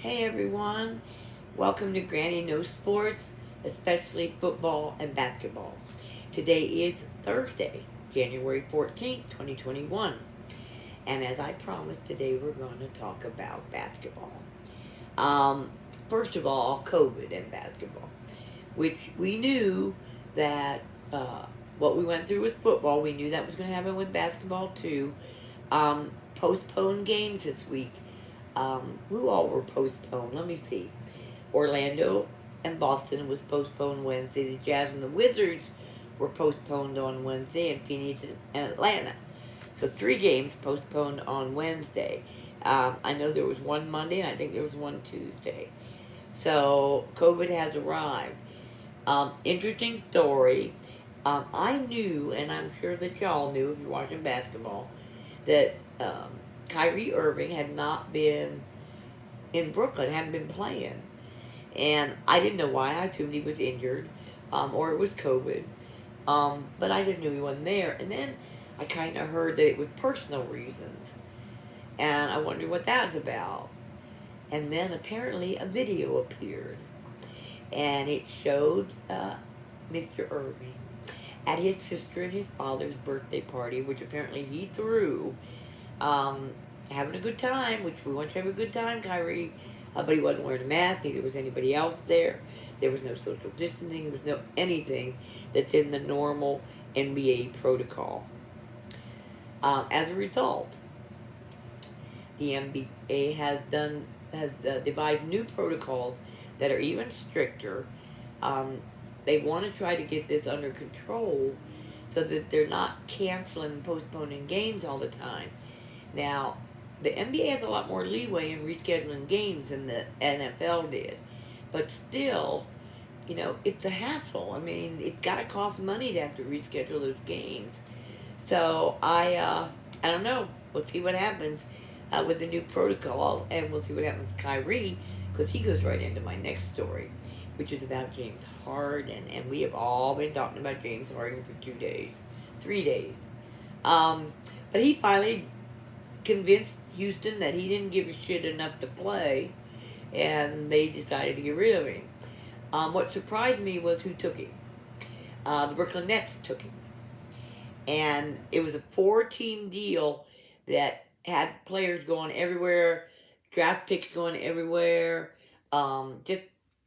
Hey everyone, welcome to Granny Knows Sports, especially football and basketball. Today is Thursday, January 14th, 2021, and as I promised, today we're going to talk about basketball. Um, First of all, COVID and basketball, which we knew that what we went through with football, we knew that was going to happen with basketball too. Postponed games this week. Who all were postponed? Let me see. Orlando and Boston was postponed Wednesday. The Jazz and the Wizards were postponed on Wednesday, and Phoenix and Atlanta. So three games postponed on Wednesday. I know there was one Monday, and I think there was one Tuesday. So COVID has arrived. Interesting story. I knew, and I'm sure that y'all knew if you're watching basketball, that Kyrie Irving had not been in Brooklyn, hadn't been playing. And I didn't know why. I assumed he was injured or it was COVID. But I didn't know he wasn't there. And then I kind of heard that it was personal reasons. And I wondered what that was about. And then apparently a video appeared. And it showed Mr. Irving at his sister and his father's birthday party, which apparently he threw, having a good time, which we want you to have a good time, Kyrie. But he wasn't wearing a mask, neither was anybody else there. There was no social distancing, there was no anything that's in the normal NBA protocol. As a result, the NBA has devised new protocols that are even stricter. Um, they want to try to get this under control so that they're not canceling and postponing games all the time. Now, the NBA has a lot more leeway in rescheduling games than the NFL did, but still, it's a hassle. I mean, it's got to cost money to have to reschedule those games. So I don't know. We'll see what happens with the new protocol, and we'll see what happens with Kyrie, because he goes right into my next story, which is about James Harden, and we have all been talking about James Harden for 2 days, 3 days. Um, but he finally convinced Houston that he didn't give a shit enough to play, and they decided to get rid of him. What surprised me was who took him. The Brooklyn Nets took him. And it was a four-team deal that had players going everywhere, draft picks going everywhere. Just,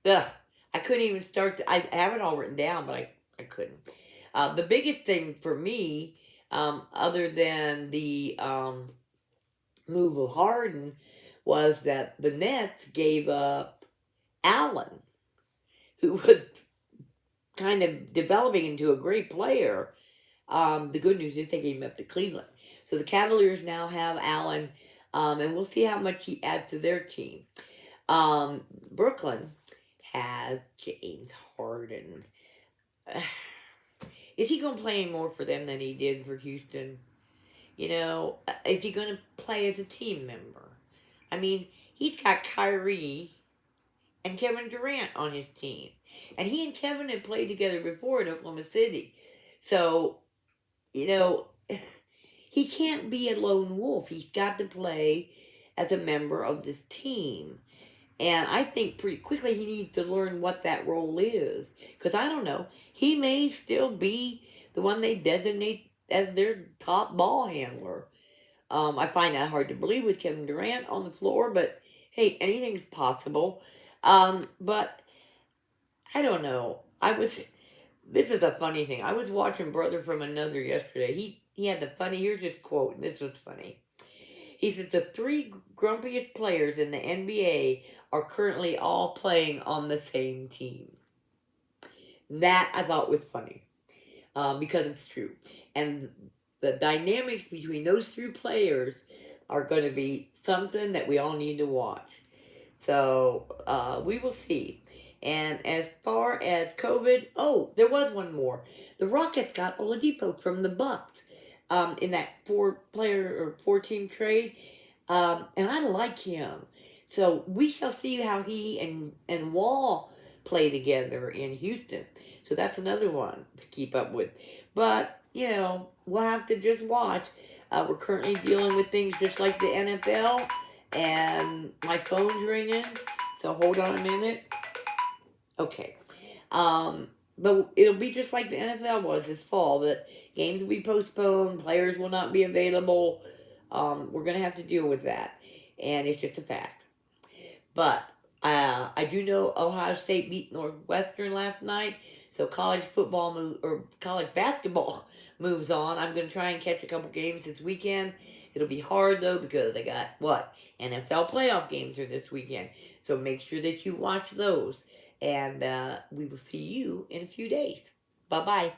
ugh. I couldn't even start to, I have it all written down, but I couldn't. The biggest thing for me, other than the move of Harden, was that the Nets gave up Allen, who was kind of developing into a great player. The good news is they gave him up to Cleveland. So the Cavaliers now have Allen, and we'll see how much he adds to their team. Brooklyn has James Harden. Is he going to play any more for them than he did for Houston? Is he going to play as a team member? I mean, he's got Kyrie and Kevin Durant on his team. And he and Kevin had played together before in Oklahoma City. So, you know, he can't be a lone wolf. He's got to play as a member of this team. And I think pretty quickly he needs to learn what that role is. Because I don't know, he may still be the one they designate as their top ball handler. I find that hard to believe with Kevin Durant on the floor, but hey, anything's possible. But I don't know. This is a funny thing. I was watching Brother from Another yesterday. He had the funny, here's his quote, and this was funny. He said the three grumpiest players in the NBA are currently all playing on the same team. That I thought was funny, because it's true. And the dynamics between those three players are going to be something that we all need to watch. So we will see. And as far as COVID, oh, there was one more. The Rockets got Oladipo from the Bucks in that four-team trade, and I like him. So we shall see how he and Wall play together in Houston. So that's another one to keep up with. But we'll have to just watch. We're currently dealing with things just like the NFL, and my phone's ringing, so hold on a minute. Okay. But it'll be just like the NFL was this fall. That games will be postponed, players will not be available. We're gonna have to deal with that, and it's just a fact. But I do know Ohio State beat Northwestern last night, so college football or college basketball moves on. I'm gonna try and catch a couple games this weekend. It'll be hard though because I got NFL playoff games are this weekend, so make sure that you watch those. And we will see you in a few days. Bye bye.